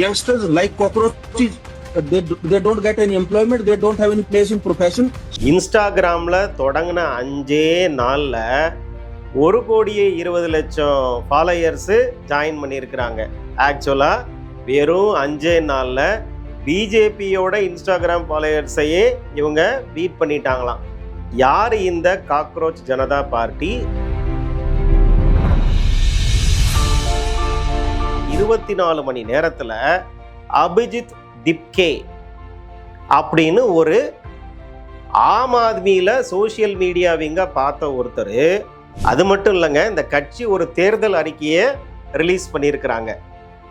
youngsters like cockroaches. They don't get any employment. They don't have any place in profession. இன்ஸ்டாகிராமில் தொடங்கின 5 நாளில் 1,20,00,000 followers join பண்ணியிருக்கிறாங்க. ஆக்சுவலாக வெறும் 5 நாளில் பிஜேபியோட இன்ஸ்டாகிராம் ஃபாலோயர்ஸையே இவங்க பீட் பண்ணிட்டாங்களாம். யார் இந்த காக்ரோச் ஜனதா பார்ட்டி? 24 மணி நேரத்தில் அபிஜித் திப்கே அப்படின்னு ஒரு ஆம் ஆத்மியில் சோசியல் மீடியாவிங்க பார்த்த ஒருத்தர், அது மட்டும் இல்லைங்க, இந்த கட்சி ஒரு தேர்தல் அறிக்கையை ரிலீஸ் பண்ணியிருக்கிறாங்க.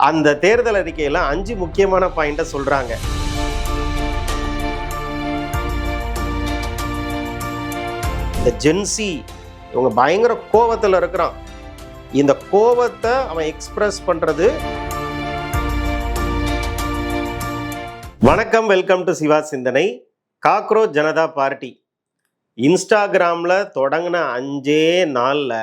அந்த தேர்தல் அறிக்கையில் 5 முக்கியமான பாயிண்ட்டை சொல்கிறாங்க. இந்த ஜென்சி இவங்க பயங்கர கோபத்தில் இருக்கிறான். இந்த கோபத்தை அவன் எக்ஸ்பிரஸ் பண்றது. வணக்கம், வெல்கம் டு சிவா சிந்தனை. காக்ரோச் ஜனதா பார்ட்டி இன்ஸ்டாகிராமில் தொடங்கின 5 நாளில்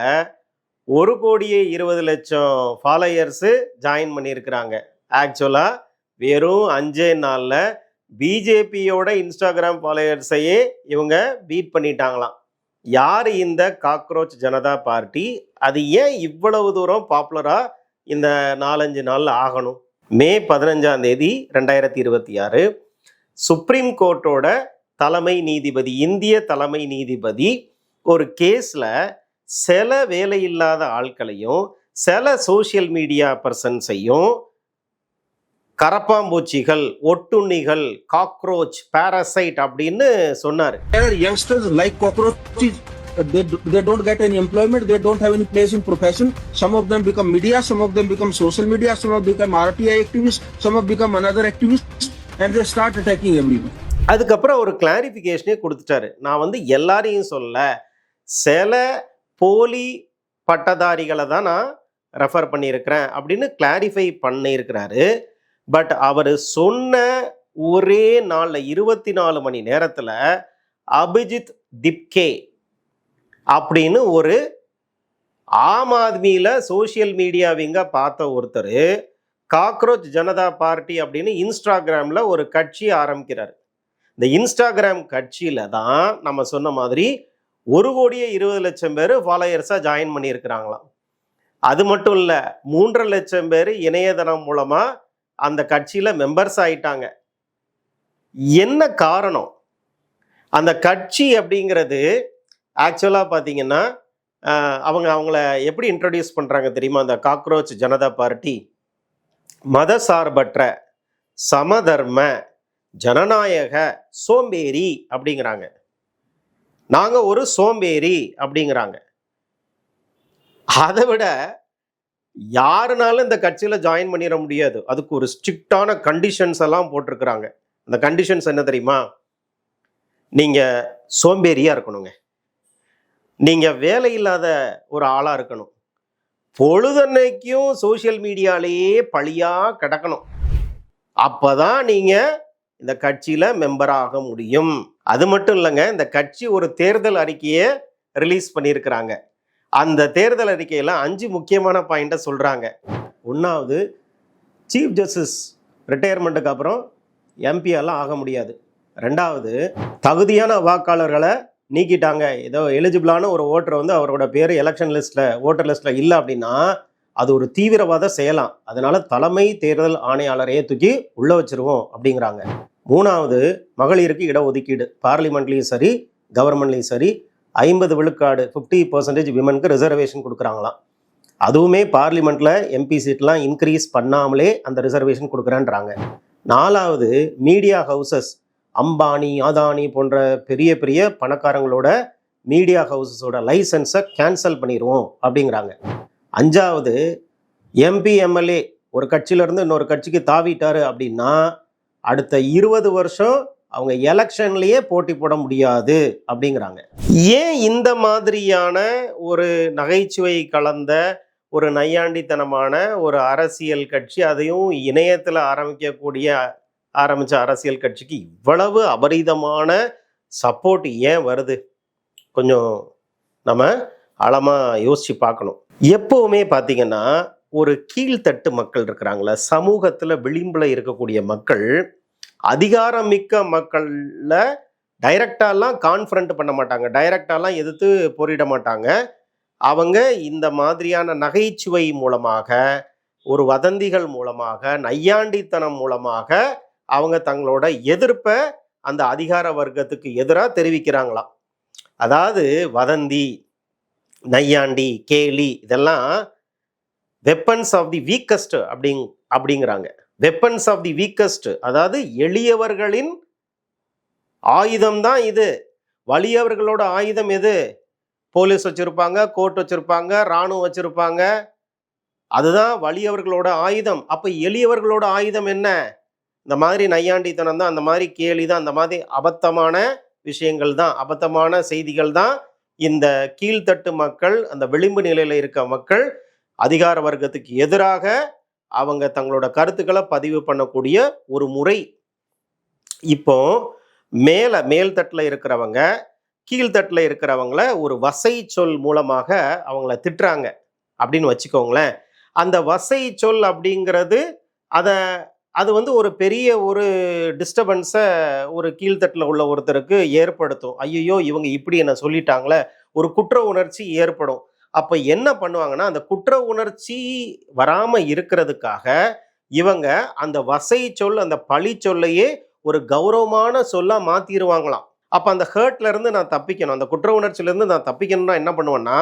1,20,00,000 ஃபாலோயர்ஸு ஜாயின் பண்ணியிருக்கிறாங்க. ஆக்சுவலாக வெறும் 5 நாளில் பிஜேபியோட இன்ஸ்டாகிராம் ஃபாலோயர்ஸையே இவங்க பீட் பண்ணிட்டாங்களாம். யார் இந்த காக்ரோச் ஜனதா பார்ட்டி? அது ஏன் இவ்வளவு தூரம் பாப்புலராக இந்த 4-5 நாளில் ஆகணும்? மே 15 2026 சுப்ரீம் கோர்ட்டோட தலைமை நீதிபதி, இந்திய தலைமை நீதிபதி ஒரு கேஸில் சில வேலையில்லாத ஆட்களையும் சில சோசியல் மீடியா பர்சன்ஸையும் கரப்பாம்பூச்சிகள், ஒட்டுண்ணிகள், காக்ரோச், பாரசைட் அப்படின்னு சொன்னார். Youngsters like cockroaches. They don't get any employment. They don't have any place in profession. Some of them become media. Some of them become social media. Some of them become RTI activists. Some of them become another activists, and they start attacking everyone. அதுக்கப்புறம் ஒரு கிளாரிஃபிகேஷனே கொடுத்துட்டாரு. நான் எல்லாரையும் சொல்ல, சில போலி பட்டதாரிகளை தான் நான் ரெஃபர் பண்ணியிருக்கிறேன் அப்படின்னு கிளாரிஃபை பண்ணியிருக்கிறாரு. பட் அவர் சொன்ன ஒரே நாளில் 24 மணி நேரத்தில் அபிஜித் திப்கே அப்படின்னு ஒரு ஆம் ஆத்மியில் சோசியல் மீடியாவிங்க பார்த்த ஒருத்தர் காக்ரோச் ஜனதா பார்ட்டி அப்படின்னு இன்ஸ்டாகிராமில் ஒரு கட்சி ஆரம்பிக்கிறார். இந்த இன்ஸ்டாகிராம் கட்சியில் தான் நம்ம சொன்ன மாதிரி 1,20,00,000 பேர் ஃபாலோயர்ஸாக ஜாயின் பண்ணியிருக்கிறாங்களாம். அது மட்டும் இல்லை, 3.5 லட்சம் பேர் இணையதளம் மூலமாக அந்த கட்சியில் மெம்பர்ஸ் ஆயிட்டாங்க. என்ன காரணம்? அந்த கட்சி அப்படிங்கிறது ஆக்சுவலாக பார்த்தீங்கன்னா அவங்கள எப்படி இன்ட்ரடியூஸ் பண்ணுறாங்க தெரியுமா? அந்த காக்ரோச் ஜனதா பார்ட்டி மதசார்பற்ற, சமதர்ம, ஜனநாயக, சோம்பேறி அப்படிங்கிறாங்க. நாங்கள் ஒரு சோம்பேறி அப்படிங்கிறாங்க. அதை விட யாருனாலும் இந்த கட்சியில் ஜாயின் பண்ணிட முடியாது. அதுக்கு ஒரு ஸ்ட்ரிக்டான கண்டிஷன்ஸ் எல்லாம் போட்டிருக்கிறாங்க. அந்த கண்டிஷன்ஸ் என்ன தெரியுமா? நீங்கள் சோம்பேறியாக இருக்கணுங்க, நீங்கள் வேலை இல்லாத ஒரு ஆளாக இருக்கணும், பொழுதன்னைக்கும் சோசியல் மீடியாலேயே பழியாக கிடக்கணும். அப்போ தான் நீங்கள் இந்த கட்சியில் மெம்பராக முடியும். அது மட்டும் இல்லைங்க, இந்த கட்சி ஒரு தேர்தல் அறிக்கையை ரிலீஸ் பண்ணியிருக்கிறாங்க. அந்த தேர்தல் அறிக்கையில் 5 முக்கியமான பாயிண்ட்டை சொல்கிறாங்க. 1வது, சீஃப் ஜஸ்டிஸ் ரிட்டையர்மெண்ட்டுக்கு அப்புறம் எம்பியெல்லாம் ஆக முடியாது. 2வது, தகுதியான வாக்காளர்களை நீக்கிட்டாங்க. ஏதோ எலிஜிபிளான ஒரு ஓட்டர் அவரோட பேர் எலெக்ஷன் லிஸ்ட்டில், ஓட்டர் லிஸ்ட்டில் இல்லை அப்படின்னா அது ஒரு தீவிரவாத செயலாம். அதனால தலைமை தேர்தல் ஆணையாளரையே தூக்கி உள்ளே வச்சிருவோம் அப்படிங்கிறாங்க. 3வது, மகளிருக்கு இடஒதுக்கீடு, பார்லிமெண்ட்லேயும் சரி கவர்மெண்ட்லேயும் சரி 50 விழுக்காடு 50% விமனுக்கு ரிசர்வேஷன் கொடுக்குறாங்களாம். அதுவுமே பார்லிமெண்ட்டில் எம்பி சீட்லாம் இன்க்ரீஸ் பண்ணாமலே அந்த ரிசர்வேஷன் கொடுக்குறேன்றாங்க. 4வது, மீடியா ஹவுசஸ், அம்பானி, அதானி போன்ற பெரிய பெரிய பணக்காரங்களோட மீடியா ஹவுசஸோட லைசன்ஸை கேன்சல் பண்ணிடுவோம் அப்படிங்கிறாங்க. 5வது, எம்பி எம்எல்ஏ ஒரு கட்சியிலேருந்து இன்னொரு கட்சிக்கு தாவிட்டாரு அப்படின்னா அடுத்த 20 வருஷம் அவங்க எலெக்ஷன்லேயே போட்டி போட முடியாது அப்படிங்கிறாங்க. ஏன் இந்த மாதிரியான ஒரு நகைச்சுவை கலந்த ஒரு நையாண்டித்தனமான ஒரு அரசியல் கட்சி, அதையும் இணையத்தில் ஆரம்பித்த அரசியல் கட்சிக்கு இவ்வளவு அபரிதமான சப்போர்ட் ஏன் வருது? கொஞ்சம் நம்ம ஆழமாக யோசித்து பார்க்கணும். எப்போவுமே பார்த்தீங்கன்னா ஒரு கீழ்த்தட்டு மக்கள் இருக்கிறாங்களா, சமூகத்துல விளிம்புல இருக்கக்கூடிய மக்கள், அதிகாரமிக்க மக்கள்ல டைரக்டாலாம் கான்ஃபரண்ட் பண்ண மாட்டாங்க, டைரக்டாலாம் எதிர்த்து போரிட மாட்டாங்க. அவங்க இந்த மாதிரியான நகைச்சுவை மூலமாக, ஒரு வதந்திகள் மூலமாக, நையாண்டித்தனம் மூலமாக அவங்க தங்களோட எதிர்ப்பை அந்த அதிகார வர்க்கத்துக்கு எதிராக தெரிவிக்கிறாங்களாம். அதாவது வதந்தி, நையாண்டி, கேலி இதெல்லாம் வெப்பன்ஸ் ஆஃப் தி வீக்கஸ்ட் அப்படிங்கிறாங்க. வெப்பன்ஸ் ஆஃப் தி வீக்கஸ்ட், அதாவது எளியவர்களின் ஆயுதம் தான் இது. வலியவர்களோட ஆயுதம் எது? போலீஸ் வச்சிருப்பாங்க, கோர்ட் வச்சிருப்பாங்க, இராணுவம் வச்சிருப்பாங்க. அதுதான் வலியவர்களோட ஆயுதம். அப்ப எளியவர்களோட ஆயுதம் என்ன? இந்த மாதிரி நையாண்டித்தனம் தான், அந்த மாதிரி கேலி தான், அந்த மாதிரி அபத்தமான விஷயங்கள் தான், அபத்தமான செய்திகள் தான் இந்த கீழ்த்தட்டு மக்கள், அந்த விளிம்பு நிலையில இருக்க மக்கள் அதிகார வர்க்கத்துக்கு எதிராக அவங்க தங்களோட கருத்துக்களை பதிவு பண்ணக்கூடிய ஒரு முறை. இப்போ மேல்தட்டில் இருக்கிறவங்க கீழ்த்தட்டில் இருக்கிறவங்கள ஒரு வசை சொல் மூலமாக அவங்கள திட்டுறாங்க அப்படின்னு வச்சுக்கோங்களேன். அந்த வசை சொல் அப்படிங்கிறது அது வந்து ஒரு பெரிய ஒரு டிஸ்டர்பன்ஸை ஒரு கீழ்த்தட்டில் உள்ள ஒருத்தருக்கு ஏற்படுத்தும். ஐயோ இவங்க இப்படி என்ன சொல்லிட்டாங்களே, ஒரு குற்ற உணர்ச்சி ஏற்படும். அப்போ என்ன பண்ணுவாங்கன்னா, அந்த குற்ற உணர்ச்சி வராமல் இருக்கிறதுக்காக இவங்க அந்த வசை சொல், அந்த பழி சொல்லையே ஒரு கௌரவமான சொல்லா மாத்திடுவாங்களாம். அப்போ அந்த ஹர்ட்ல இருந்து நான் தப்பிக்கணும், அந்த குற்ற உணர்ச்சியிலேருந்து நான் தப்பிக்கணும்னா என்ன பண்ணுவேன்னா,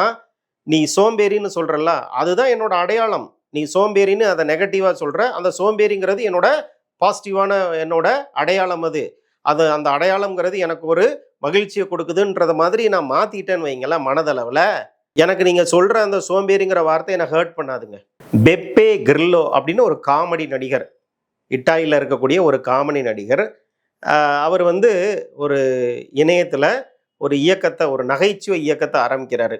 நீ சோம்பேறின்னு சொல்றல்ல, அதுதான் என்னோட அடையாளம். நீ சோம்பேறின்னு அதை நெகட்டிவாக சொல்ற, அந்த சோம்பேறிங்கிறது என்னோட பாசிட்டிவான என்னோட அடையாளம். அது அந்த அடையாளம்ங்கிறது எனக்கு ஒரு மகிழ்ச்சியை கொடுக்குதுன்றத மாதிரி நான் மாத்திட்டேன்னு வைங்களேன் மனதளவில். எனக்கு நீங்க சொல்ற அந்த சோம்பேறிங்கிற வார்த்தை எனக்கு ஹர்ட் பண்ணாதுங்க. பெப்பே கிரில்லோ அப்படின்னு ஒரு காமெடி நடிகர், இட்டாலியில் இருக்கக்கூடிய ஒரு காமெடி நடிகர். அவர் வந்து ஒரு இணையத்தில் ஒரு இயக்கத்தை, ஒரு நகைச்சுவை இயக்கத்தை ஆரம்பிக்கிறாரு.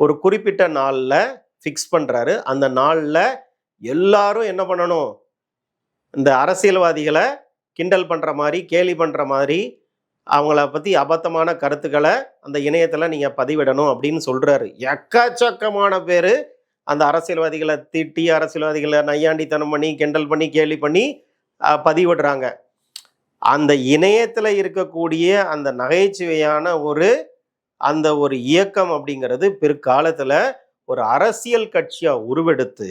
ஒரு குறிப்பிட்ட நாளில் ஃபிக்ஸ் பண்ணுறாரு. அந்த நாளில் எல்லாரும் என்ன பண்ணணும், இந்த அரசியல்வாதிகளை கிண்டல் பண்ணுற மாதிரி, கேலி பண்ணுற மாதிரி, அவங்கள பற்றி அபத்தமான கருத்துக்களை அந்த இணையத்தில் நீங்கள் பதிவிடணும் அப்படின்னு சொல்கிறாரு. எக்கச்சக்கமான பேர் அந்த அரசியல்வாதிகளை திட்டி, அரசியல்வாதிகளை நையாண்டித்தனம் பண்ணி, கிண்டல் பண்ணி, கேலி பண்ணி பதிவிடுறாங்க. அந்த இணையத்தில் இருக்கக்கூடிய அந்த நகைச்சுவையான அந்த ஒரு இயக்கம் அப்படிங்கிறது பிற்காலத்தில் ஒரு அரசியல் கட்சியாக உருவெடுத்து,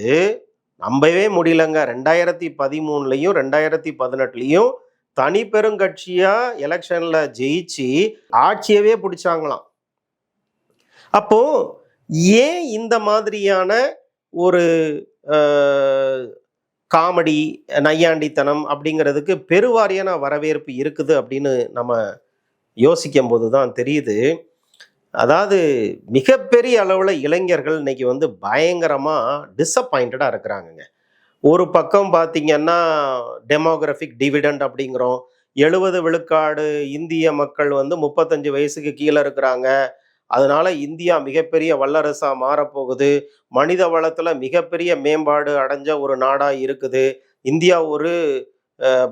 நம்பவே முடியலங்க, 2013 2018 தனி பெருங்கட்சியா எலெக்ஷன்ல ஜெயிச்சு ஆட்சியவே பிடிச்சாங்களாம். அப்போ ஏன் இந்த மாதிரியான ஒரு காமெடி, நையாண்டித்தனம் அப்படிங்கிறதுக்கு பெருவாரியான வரவேற்பு இருக்குது அப்படின்னு நம்ம யோசிக்கும் போது தான் தெரியுது. அதாவது மிகப்பெரிய அளவில் இளைஞர்கள் இன்னைக்கு வந்து பயங்கரமாக டிஸப்பாயிண்டடாக இருக்கிறாங்கங்க. ஒரு பக்கம் பார்த்தீங்கன்னா டெமோகிராஃபிக் டிவிடெண்ட் அப்படிங்கிறோம். 70 விழுக்காடு இந்திய மக்கள் வந்து 35 வயசுக்கு கீழே இருக்கிறாங்க. அதனால இந்தியா மிகப்பெரிய வல்லரசாக மாறப்போகுது. மனித வளத்தில் மிகப்பெரிய மேம்பாடு அடைஞ்ச ஒரு நாடாக இருக்குது. இந்தியா ஒரு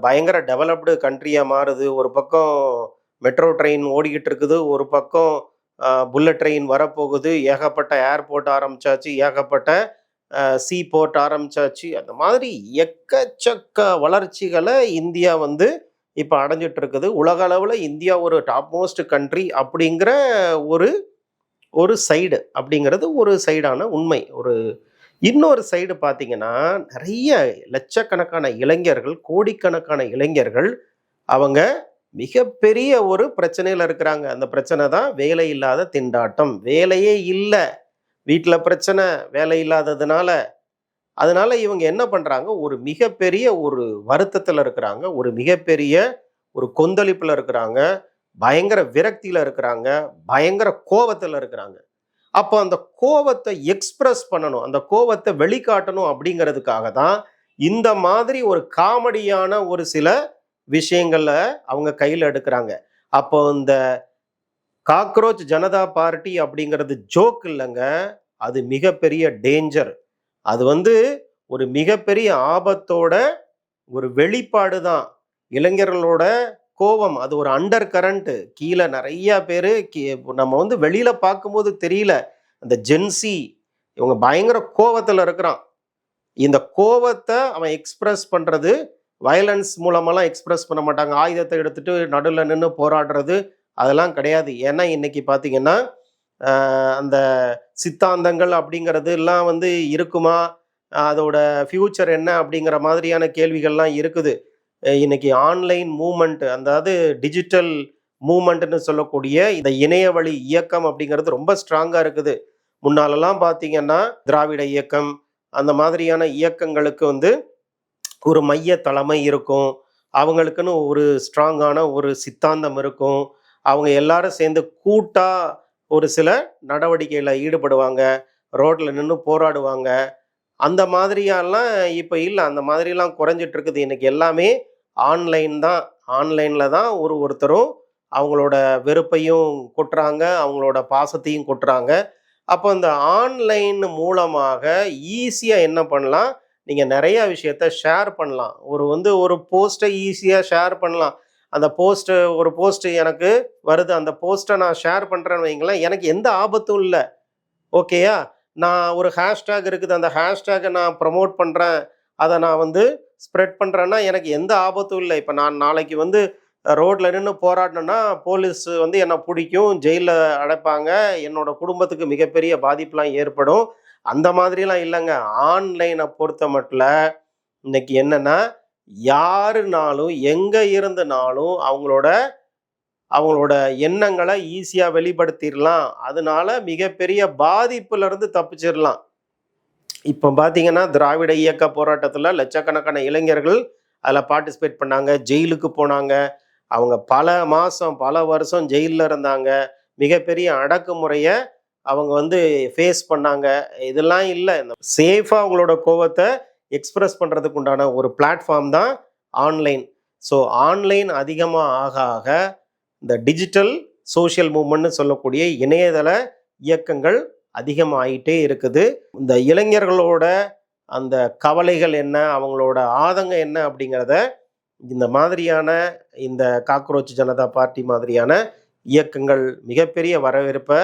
பயங்கர டெவலப்டு கண்ட்ரியாக மாறுது. ஒரு பக்கம் மெட்ரோ ட்ரெயின் ஓடிக்கிட்டு இருக்குது, ஒரு பக்கம் புல்லட் ட்ரெயின் வரப்போகுது, ஏகப்பட்ட ஏர்போர்ட் ஆரம்பிச்சாச்சு, ஏகப்பட்ட சீ போர்ட் ஆரம்பிச்சாச்சு. அந்த மாதிரி எக்கச்சக்க வளர்ச்சிகளை இந்தியா வந்து இப்போ அடைஞ்சிட்டு இருக்குது. உலக அளவில் இந்தியா ஒரு டாப் மோஸ்ட் கண்ட்ரி அப்படிங்கிற ஒரு சைடு அப்படிங்கிறது ஒரு சைடான உண்மை. இன்னொரு சைடு பார்த்தீங்கன்னா, நிறைய லட்சக்கணக்கான இளைஞர்கள், கோடிக்கணக்கான இளைஞர்கள் அவங்க மிகப்பெரிய ஒரு பிரச்சனையில் இருக்கிறாங்க. அந்த பிரச்சனை தான் வேலை இல்லாத திண்டாட்டம். வேலையே இல்லை, வீட்டில் பிரச்சனை, வேலை இல்லாததுனால. அதனால இவங்க என்ன பண்ணுறாங்க, ஒரு மிகப்பெரிய ஒரு வருத்தத்தில் இருக்கிறாங்க, ஒரு மிகப்பெரிய ஒரு கொந்தளிப்பில் இருக்கிறாங்க, பயங்கர விரக்தியில் இருக்கிறாங்க, பயங்கர கோபத்தில் இருக்கிறாங்க. அப்போ அந்த கோபத்தை எக்ஸ்பிரஸ் பண்ணணும், அந்த கோபத்தை வெளிக்காட்டணும் அப்படிங்கிறதுக்காக தான் இந்த மாதிரி ஒரு காமெடியான ஒரு சில விஷயங்களை அவங்க கையில் எடுக்கிறாங்க. அப்போ இந்த காக்ரோச் ஜனதா பார்ட்டி அப்படிங்கிறது ஜோக் இல்லைங்க, அது மிகப்பெரிய டேஞ்சர். அது வந்து ஒரு மிகப்பெரிய ஆபத்தோட ஒரு வெளிப்பாடு தான். இளைஞர்களோட கோபம் அது ஒரு அண்டர் கரண்ட். கீழே நிறைய பேர் நம்ம வந்து வெளியில பார்க்கும்போது தெரியல, அந்த ஜென்சி இவங்க பயங்கர கோபத்தில் இருக்கிறான். இந்த கோவத்தை அவன் எக்ஸ்பிரஸ் பண்ணுறது வயலன்ஸ் மூலமெல்லாம் எக்ஸ்பிரஸ் பண்ண மாட்டாங்க. ஆயுதத்தை எடுத்துட்டு நடுவில் நின்று போராடுறது அதெல்லாம் கிடையாது. ஏன்னா இன்னைக்கு பார்த்தீங்கன்னா அந்த சித்தாந்தங்கள் அப்படிங்கிறது எல்லாம் வந்து இருக்குமா, அதோட ஃபியூச்சர் என்ன அப்படிங்கிற மாதிரியான கேள்விகள்லாம் இருக்குது. இன்னைக்கு ஆன்லைன் மூமெண்ட், அதாவது டிஜிட்டல் மூமெண்ட்னு சொல்லக்கூடிய இந்த இணையவழி இயக்கம் அப்படிங்கிறது ரொம்ப ஸ்ட்ராங்காக இருக்குது. முன்னாலெல்லாம் பார்த்தீங்கன்னா திராவிட இயக்கம் அந்த மாதிரியான இயக்கங்களுக்கு வந்து ஒரு மைய தலைமை இருக்கும், அவங்களுக்குன்னு ஒரு ஸ்ட்ராங்கான ஒரு சித்தாந்தம் இருக்கும், அவங்க எல்லாரும் சேர்ந்து கூட்டா ஒரு சில நடவடிக்கையில் ஈடுபடுவாங்க, ரோட்ல நின்று போராடுவாங்க. அந்த மாதிரியெல்லாம் இப்போ இல்லை, அந்த மாதிரிலாம் குறைஞ்சிட்டு இருக்குது. இன்னைக்கு எல்லாமே ஆன்லைன் தான். ஆன்லைனில் தான் ஒருத்தரும் அவங்களோட வெறுப்பையும் கொட்டுறாங்க, அவங்களோட பாசத்தையும் கொட்டுறாங்க. அப்போ இந்த ஆன்லைன் மூலமாக ஈஸியாக என்ன பண்ணலாம், நீங்கள் நிறைய விஷயத்த ஷேர் பண்ணலாம். ஒரு போஸ்ட்டை ஈஸியாக ஷேர் பண்ணலாம். அந்த ஒரு போஸ்ட்டு எனக்கு வருது, அந்த போஸ்ட்டை நான் ஷேர் பண்ணுறேன்னு வைங்களேன், எனக்கு எந்த ஆபத்தும் இல்லை. ஓகேயா, நான் ஒரு ஹேஷ்டேக் இருக்குது, அந்த ஹேஷ்டேக்கை நான் ப்ரமோட் பண்ணுறேன், அதை நான் வந்து ஸ்ப்ரெட் பண்ணுறேன்னா எனக்கு எந்த ஆபத்தும் இல்லை. இப்போ நான் நாளைக்கு வந்து ரோட்டில் நின்று போராடினேன்னா போலீஸ் வந்து என்னை பிடிக்கும், ஜெயிலில் அடைப்பாங்க, என்னோட குடும்பத்துக்கு மிகப்பெரிய பாதிப்புலாம் ஏற்படும். அந்த மாதிரிலாம் இல்லைங்க. ஆன்லைனை பொறுத்த மட்டும் இன்னைக்கு என்னென்னா, யாருனாலும் எங்கே இருந்தனாலும் அவங்களோட எண்ணங்களை ஈஸியாக வெளிப்படுத்திடலாம். அதனால மிகப்பெரிய பாதிப்புலேருந்து தப்பிச்சிடலாம். இப்போ பார்த்தீங்கன்னா திராவிட இயக்க போராட்டத்தில் லட்சக்கணக்கான இளைஞர்கள் அதில் பார்ட்டிசிபேட் பண்ணாங்க, ஜெயிலுக்கு போனாங்க, அவங்க பல மாதம் பல வருஷம் ஜெயிலில் இருந்தாங்க, மிகப்பெரிய அடக்குமுறையை அவங்க வந்து ஃபேஸ் பண்ணாங்க. இதெல்லாம் இல்லை, சேஃபாக அவங்களோட கோவத்தை எக்ஸ்பிரஸ் பண்ணுறதுக்கு உண்டான ஒரு பிளாட்ஃபார்ம் தான் ஆன்லைன். ஸோ ஆன்லைன் அதிகமாக ஆக ஆக இந்த டிஜிட்டல் சோஷியல் மூவ்மெண்ட்னு சொல்லக்கூடிய இணையதள இயக்கங்கள் அதிகமாகிட்டே இருக்குது. இந்த இளைஞர்களோட அந்த கவலைகள் என்ன, அவங்களோட ஆதங்கம் என்ன அப்படிங்கிறத இந்த மாதிரியான இந்த காக்ரோச் ஜனதா பார்ட்டி மாதிரியான இயக்கங்கள் மிகப்பெரிய வரவேற்பை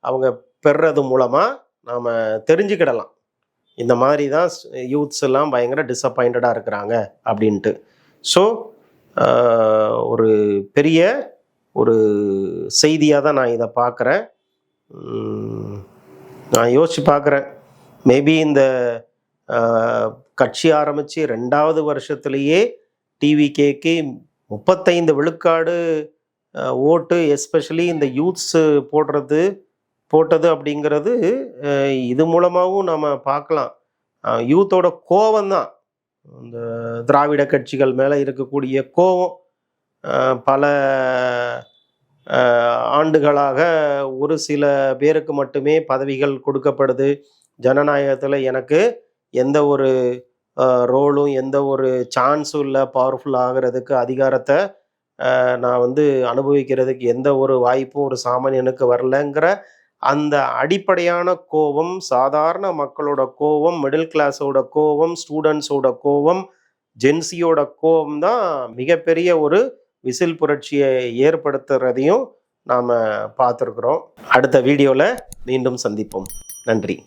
அவங்க பெறுறது மூலமாக நாம் தெரிஞ்சுக்கிடலாம். இந்த மாதிரி தான் யூத்ஸ் எல்லாம் பயங்கர டிஸப்பாயிண்டடாக இருக்கிறாங்க அப்படின்ட்டு. ஸோ ஒரு பெரிய ஒரு செய்தியாக தான் நான் இதை பார்க்குறேன். நான் யோசித்து பார்க்குறேன், மேபி இந்த கட்சி ஆரம்பித்து 2வது வருஷத்துலேயே டிவிகேக்கு 35 விழுக்காடு ஓட்டு, எஸ்பெஷலி இந்த யூத்ஸு போட்டது அப்படிங்கிறது இது மூலமாகவும் நம்ம பார்க்கலாம். யூத்தோட கோவம்தான், இந்த திராவிட கட்சிகள் மேலே இருக்கக்கூடிய கோவம். பல ஆண்டுகளாக ஒரு சில பேருக்கு மட்டுமே பதவிகள் கொடுக்கப்படுது. ஜனநாயகத்தில் எனக்கு எந்த ஒரு ரோலும் எந்த ஒரு சான்ஸும் இல்லை, பவர்ஃபுல் ஆகிறதுக்கு, அதிகாரத்தை நான் வந்து அனுபவிக்கிறதுக்கு எந்த ஒரு வாய்ப்பும் ஒரு சாமானியனுக்கு வரலங்கிற அந்த அடிப்படையான கோபம், சாதாரண மக்களோட கோபம், மிடில் கிளாஸோட கோபம், ஸ்டூடெண்ட்ஸோட கோபம், ஜென்சியோட கோபம் தான் மிகப்பெரிய ஒரு விசில் புரட்சியை ஏற்படுத்துறதையும் நாம் பார்த்துருக்குறோம். அடுத்த வீடியோவில் மீண்டும் சந்திப்போம். நன்றி.